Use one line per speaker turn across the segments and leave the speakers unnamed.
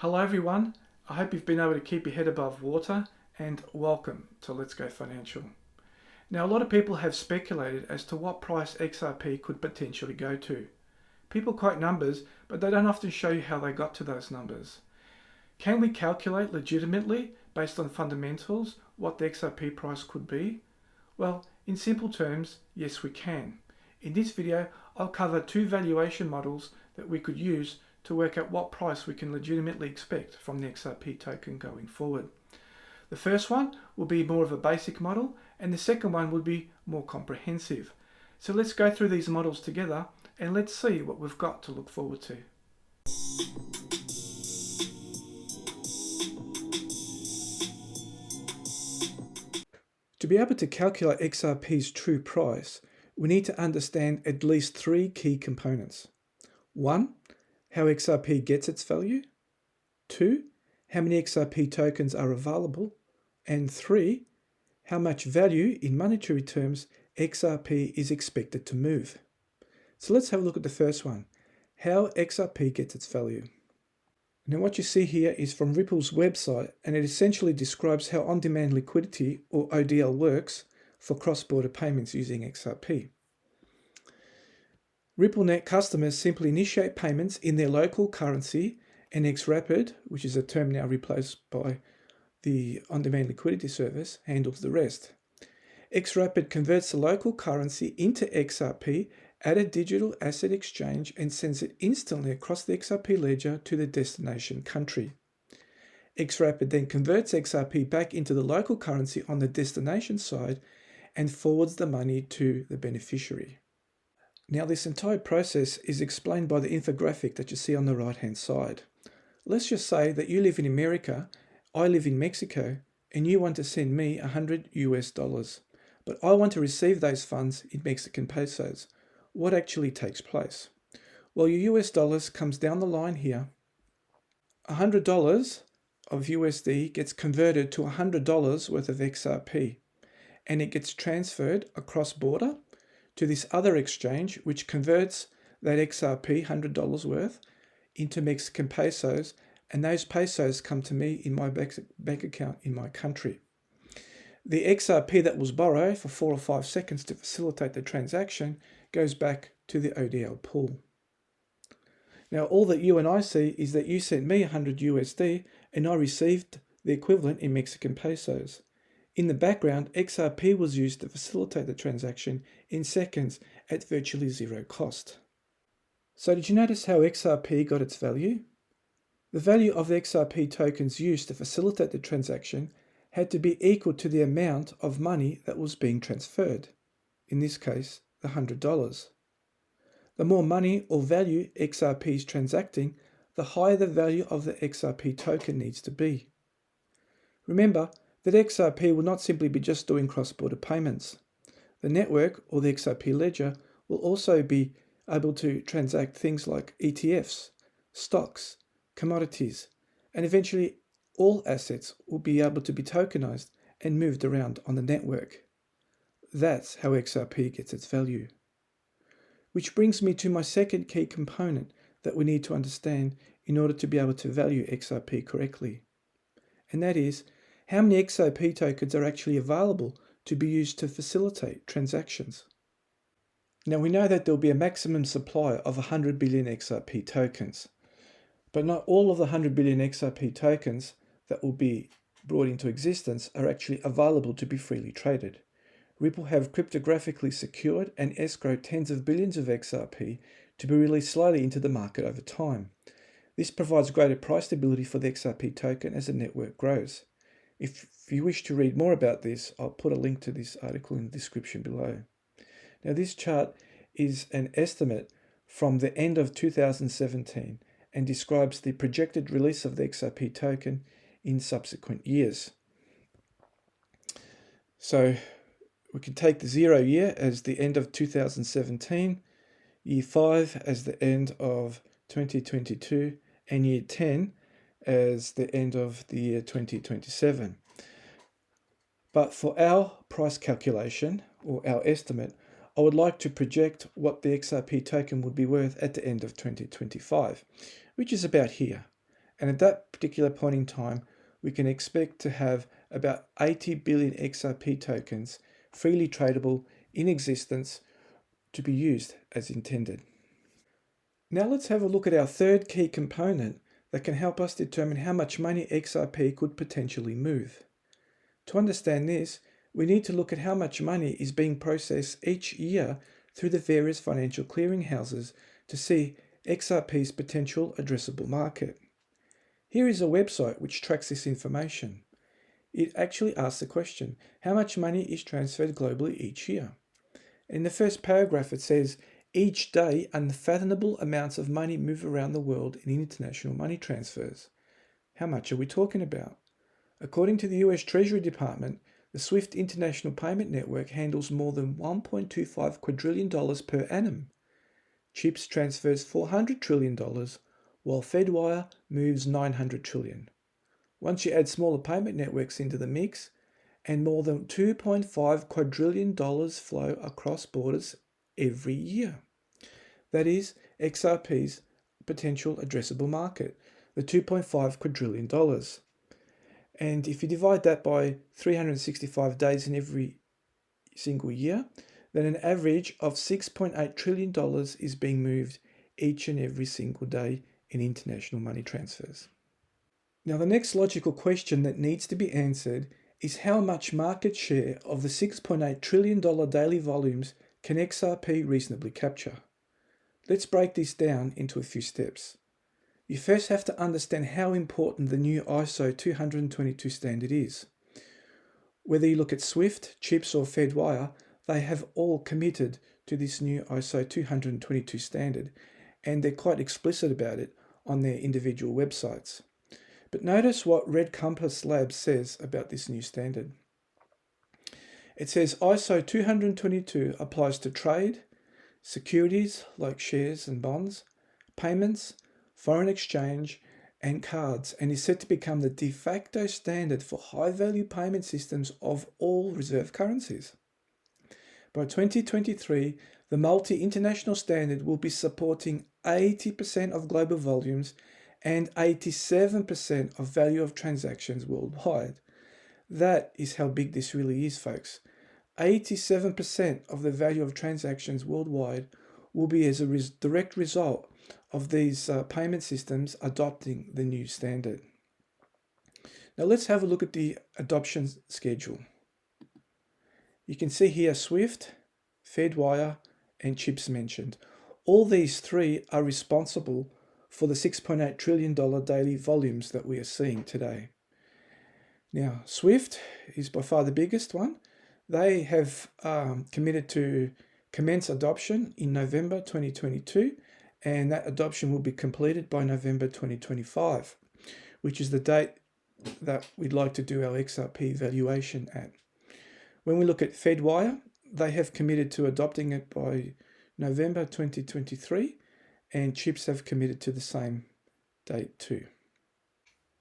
Hello everyone, I hope you've been able to keep your head above water and welcome to Let's Go Financial. Now a lot of people have speculated as to what price XRP could potentially go to. People quote numbers, but they don't often show you how they got to those numbers. Can we calculate legitimately, based on fundamentals, what the XRP price could be? Well, in simple terms, yes we can. In this video, I'll cover two valuation models that we could use to work out what price we can legitimately expect from the XRP token going forward. The first one will be more of a basic model, and the second one will be more comprehensive. So let's go through these models together and let's see what we've got to look forward to. To be able to calculate XRP's true price, we need to understand at least three key components. 1. How XRP gets its value. 2. How many XRP tokens are available. And 3. How much value in monetary terms XRP is expected to move. So let's have a look at the first one, how XRP gets its value. Now what you see here is from Ripple's website, and it essentially describes how on-demand liquidity, or ODL, works for cross-border payments using XRP. RippleNet customers simply initiate payments in their local currency, and XRapid, which is a term now replaced by the on-demand liquidity service, handles the rest. XRapid converts the local currency into XRP at a digital asset exchange and sends it instantly across the XRP ledger to the destination country. XRapid then converts XRP back into the local currency on the destination side and forwards the money to the beneficiary. Now this entire process is explained by the infographic that you see on the right hand side. Let's just say that you live in America, I live in Mexico, and you want to send me $100, but I want to receive those funds in Mexican pesos. What actually takes place? Well, your US dollars comes down the line here. $100 of USD gets converted to $100 worth of XRP, and it gets transferred across border to this other exchange, which converts that XRP, $100 worth, into Mexican pesos, and those pesos come to me in my bank account in my country. The XRP that was borrowed for 4 or 5 seconds to facilitate the transaction goes back to the ODL pool. Now all that you and I see is that you sent me 100 USD and I received the equivalent in Mexican pesos. In the background, XRP was used to facilitate the transaction in seconds at virtually zero cost. So did you notice how XRP got its value? The value of the XRP tokens used to facilitate the transaction had to be equal to the amount of money that was being transferred, in this case, the $100. The more money or value XRP is transacting, the higher the value of the XRP token needs to be. Remember that XRP will not simply be just doing cross-border payments. The network, or the XRP ledger, will also be able to transact things like ETFs, stocks, commodities, and eventually all assets will be able to be tokenized and moved around on the network. That's how XRP gets its value. Which brings me to my second key component that we need to understand in order to be able to value XRP correctly. And that is, how many XRP tokens are actually available to be used to facilitate transactions. Now we know that there will be a maximum supply of 100 billion XRP tokens, but not all of the 100 billion XRP tokens that will be brought into existence are actually available to be freely traded. Ripple have cryptographically secured and escrowed tens of billions of XRP to be released slowly into the market over time. This provides greater price stability for the XRP token as the network grows. If you wish to read more about this, I'll put a link to this article in the description below. Now this chart is an estimate from the end of 2017 and describes the projected release of the XRP token in subsequent years. So we can take the 0 year as the end of 2017, year 5 as the end of 2022, and year 10 as the end of the year 2027. But for our price calculation, or our estimate, I would like to project what the XRP token would be worth at the end of 2025, which is about here. And at that particular point in time, we can expect to have about 80 billion XRP tokens freely tradable in existence to be used as intended. Now let's have a look at our third key component that can help us determine how much money XRP could potentially move. To understand this, we need to look at how much money is being processed each year through the various financial clearinghouses to see XRP's potential addressable market. Here is a website which tracks this information. It actually asks the question, how much money is transferred globally each year? In the first paragraph it says, each day unfathomable amounts of money move around the world in international money transfers. How much are we talking about? According to the US Treasury Department, the SWIFT International Payment Network handles more than $1.25 quadrillion per annum. CHIPS transfers $400 trillion, while Fedwire moves $900 trillion. Once you add smaller payment networks into the mix, and more than $2.5 quadrillion flow across borders every year. That is XRP's potential addressable market, the $2.5 quadrillion. And if you divide that by 365 days in every single year, then an average of $6.8 trillion is being moved each and every single day in international money transfers. Now, the next logical question that needs to be answered is how much market share of the $6.8 trillion daily volumes can XRP reasonably capture? Let's break this down into a few steps. You first have to understand how important the new ISO 222 standard is. Whether you look at SWIFT, CHIPS or Fedwire, they have all committed to this new ISO 222 standard, and they're quite explicit about it on their individual websites. But notice what Red Compass Labs says about this new standard. It says ISO 222 applies to trade, securities like shares and bonds, payments, foreign exchange, and cards, and is set to become the de facto standard for high-value payment systems of all reserve currencies. By 2023, the multi-international standard will be supporting 80% of global volumes and 87% of value of transactions worldwide. That is how big this really is, folks. 87% of the value of transactions worldwide will be as a direct result of these payment systems adopting the new standard. Now let's have a look at the adoption schedule. You can see here SWIFT, Fedwire, and CHIPS mentioned. All these three are responsible for the $6.8 trillion daily volumes that we are seeing today. Now, SWIFT is by far the biggest one. They have committed to commence adoption in November 2022, and that adoption will be completed by November 2025, which is the date that we'd like to do our XRP valuation at. When we look at Fedwire, they have committed to adopting it by November 2023, and CHIPS have committed to the same date too.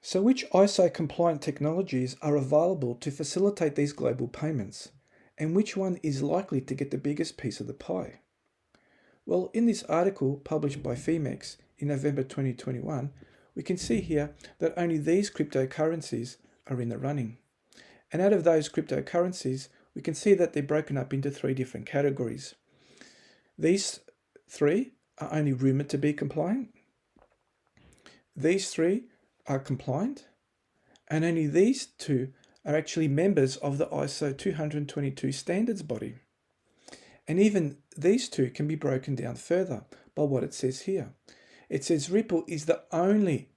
So which ISO compliant technologies are available to facilitate these global payments? And which one is likely to get the biggest piece of the pie? Well, in this article published by FEMEX in November 2021, we can see here that only these cryptocurrencies are in the running. And out of those cryptocurrencies, we can see that they're broken up into three different categories. These three are only rumoured to be compliant. These three are compliant. And only these two are actually members of the ISO 222 standards body. And even these two can be broken down further by what it says here. It says Ripple is the only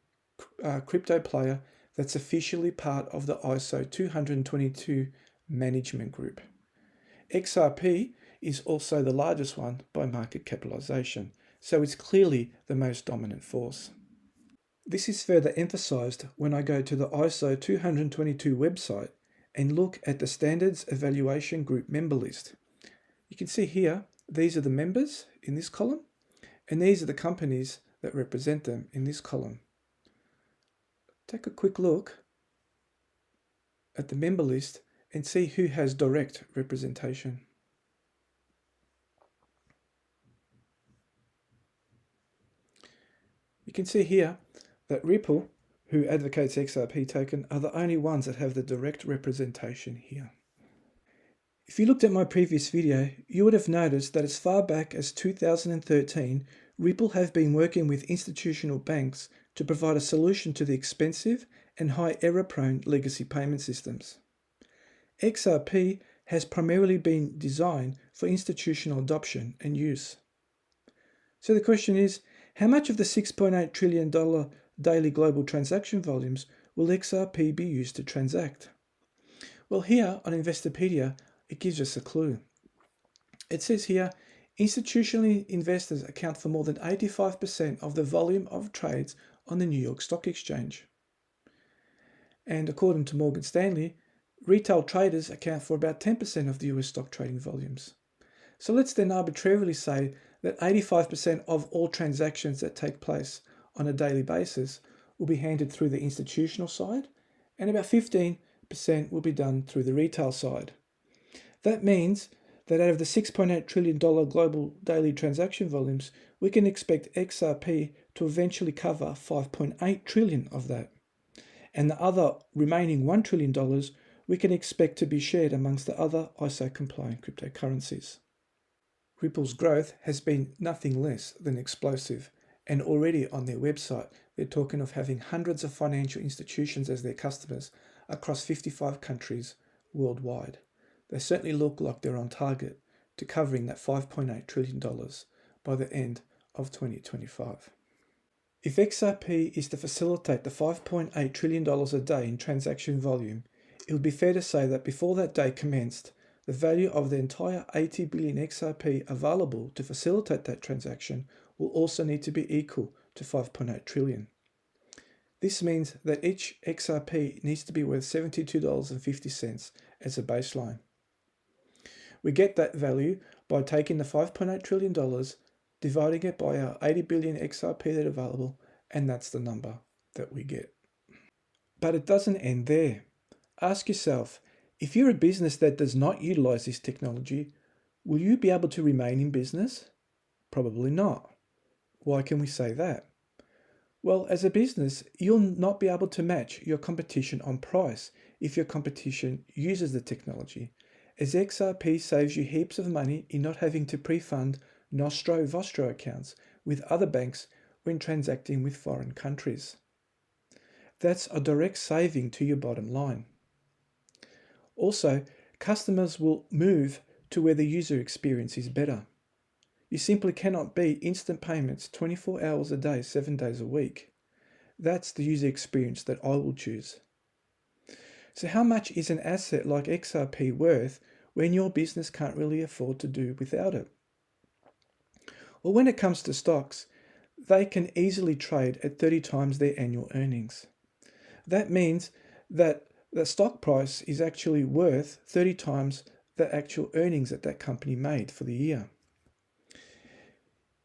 crypto player that's officially part of the ISO 222 management group. XRP is also the largest one by market capitalization, so it's clearly the most dominant force. This is further emphasized when I go to the ISO 222 website and look at the Standards Evaluation Group member list. You can see here, these are the members in this column, and these are the companies that represent them in this column. Take a quick look at the member list and see who has direct representation. You can see here that Ripple who advocates XRP token, are the only ones that have the direct representation here. If you looked at my previous video, you would have noticed that as far back as 2013, Ripple have been working with institutional banks to provide a solution to the expensive and high error-prone legacy payment systems. XRP has primarily been designed for institutional adoption and use. So the question is, how much of the $6.8 trillion daily global transaction volumes will XRP be used to transact? Well, here on Investopedia, it gives us a clue. It says here, institutional investors account for more than 85% of the volume of trades on the New York Stock Exchange. And according to Morgan Stanley, retail traders account for about 10% of the US stock trading volumes. So let's then arbitrarily say that 85% of all transactions that take place on a daily basis will be handled through the institutional side, and about 15% will be done through the retail side. That means that out of the $6.8 trillion global daily transaction volumes, we can expect XRP to eventually cover $5.8 trillion of that. And the other remaining $1 trillion we can expect to be shared amongst the other ISO-compliant cryptocurrencies. Ripple's growth has been nothing less than explosive, and already on their website they're talking of having hundreds of financial institutions as their customers across 55 countries worldwide. They certainly look like they're on target to covering that $5.8 trillion by the end of 2025. If XRP is to facilitate the $5.8 trillion a day in transaction volume, it would be fair to say that before that day commenced, the value of the entire 80 billion XRP available to facilitate that transaction will also need to be equal to 5.8 trillion. This means that each XRP needs to be worth $72.50 as a baseline. We get that value by taking the $5.8 trillion, dividing it by our 80 billion XRP that are available, and that's the number that we get. But it doesn't end there. Ask yourself, if you're a business that does not utilize this technology, will you be able to remain in business? Probably not. Why can we say that? Well, as a business, you'll not be able to match your competition on price if your competition uses the technology, as XRP saves you heaps of money in not having to pre-fund Nostro-Vostro accounts with other banks when transacting with foreign countries. That's a direct saving to your bottom line. Also, customers will move to where the user experience is better. You simply cannot beat instant payments 24 hours a day, 7 days a week. That's the user experience that I will choose. So how much is an asset like XRP worth when your business can't really afford to do without it? Well, when it comes to stocks, they can easily trade at 30 times their annual earnings. That means that the stock price is actually worth 30 times the actual earnings that that company made for the year.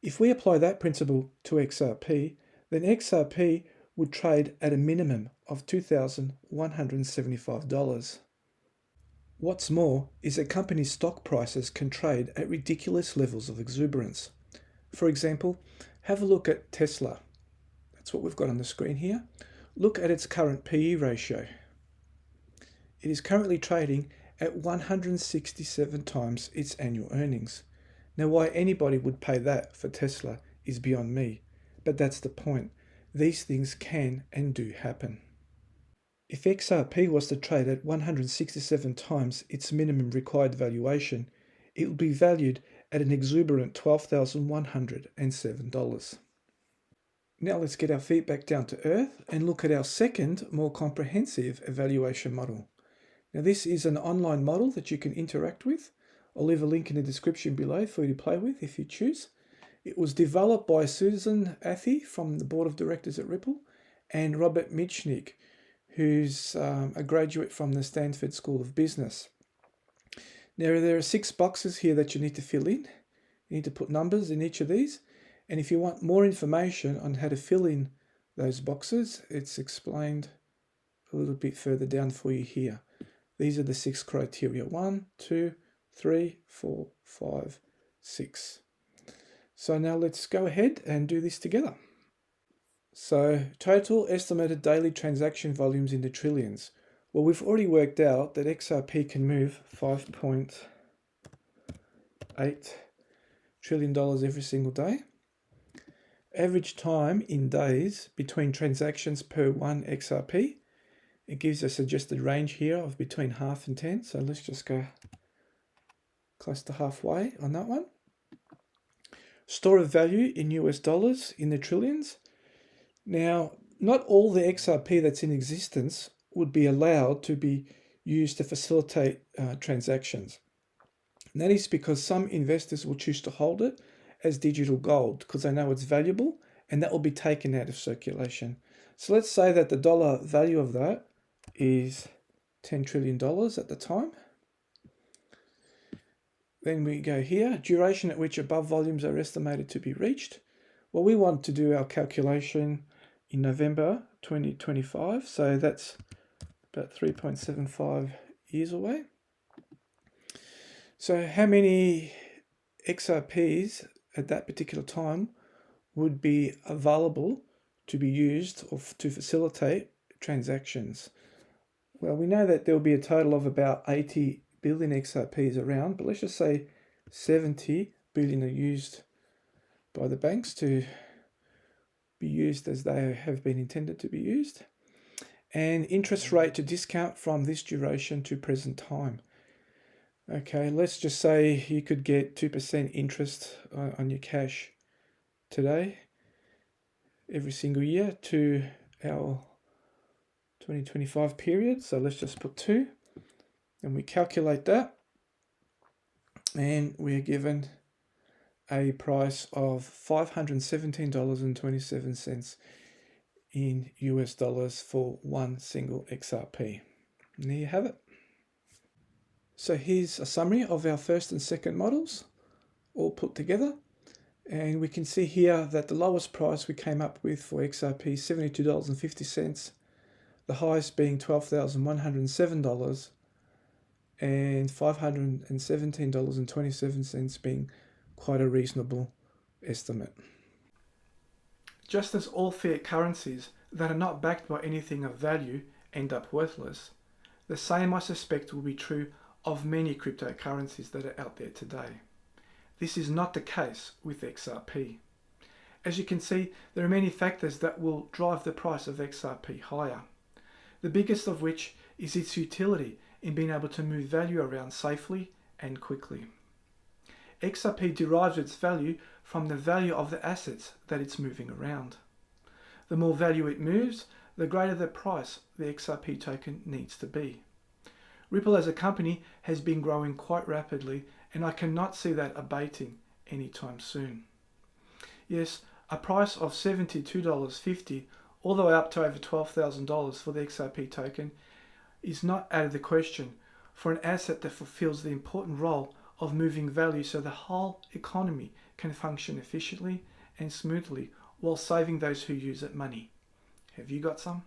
If we apply that principle to XRP, then XRP would trade at a minimum of $2,175. What's more is that companies' stock prices can trade at ridiculous levels of exuberance. For example, have a look at Tesla. That's what we've got on the screen here. Look at its current PE ratio. It is currently trading at 167 times its annual earnings. Now, why anybody would pay that for Tesla is beyond me, but that's the point. These things can and do happen. If XRP was to trade at 167 times its minimum required valuation, it would be valued at an exuberant $12,107. Now let's get our feet back down to earth and look at our second, more comprehensive evaluation model. Now this is an online model that you can interact with. I'll leave a link in the description below for you to play with if you choose. It was developed by Susan Athey from the board of directors at Ripple and Robert Michnik, who's a graduate from the Stanford School of Business. Now there are 6 boxes here that you need to fill in. You need to put numbers in each of these. And if you want more information on how to fill in those boxes, it's explained a little bit further down for you here. These are the 6 criteria. 1, 2, 3, 4, 5, 6. So now let's go ahead and do this together. So total estimated daily transaction volumes in the trillions. Well, we've already worked out that XRP can move $5.8 trillion every single day. Average time in days between transactions per one XRP. It gives a suggested range here of between half and 10. So let's just go close to halfway on that one. Store of value in US dollars in the trillions. Now, not all the XRP that's in existence would be allowed to be used to facilitate transactions. And that is because some investors will choose to hold it as digital gold because they know it's valuable and that will be taken out of circulation. So let's say that the dollar value of that is $10 trillion at the time. Then we go here, duration at which above volumes are estimated to be reached. Well, we want to do our calculation in November 2025, so that's about 3.75 years away. So how many XRPs at that particular time would be available to be used or to facilitate transactions? Well, we know that there will be a total of about 80 billion XRPs around, but let's just say 70 billion are used by the banks to be used as they have been intended to be used. And interest rate to discount from this duration to present time. Okay, let's just say you could get 2% interest on your cash today, every single year to our 2025 period. So let's just put 2 and we calculate that. And we're given a price of $517.27 in US dollars for one single XRP. And there you have it. So here's a summary of our first and second models all put together. And we can see here that the lowest price we came up with for XRP is $72.50, the highest being $12,107, and $517.27 being quite a reasonable estimate. Just as all fiat currencies that are not backed by anything of value end up worthless, the same I suspect will be true of many cryptocurrencies that are out there today. This is not the case with XRP. As you can see, there are many factors that will drive the price of XRP higher. The biggest of which is its utility in being able to move value around safely and quickly. XRP derives its value from the value of the assets that it's moving around. The more value it moves, the greater the price the XRP token needs to be. Ripple as a company has been growing quite rapidly, and I cannot see that abating anytime soon. Yes, a price of $72.50 all the way up to over $12,000 for the XRP token is not out of the question for an asset that fulfills the important role of moving value so the whole economy can function efficiently and smoothly while saving those who use it money. Have you got some?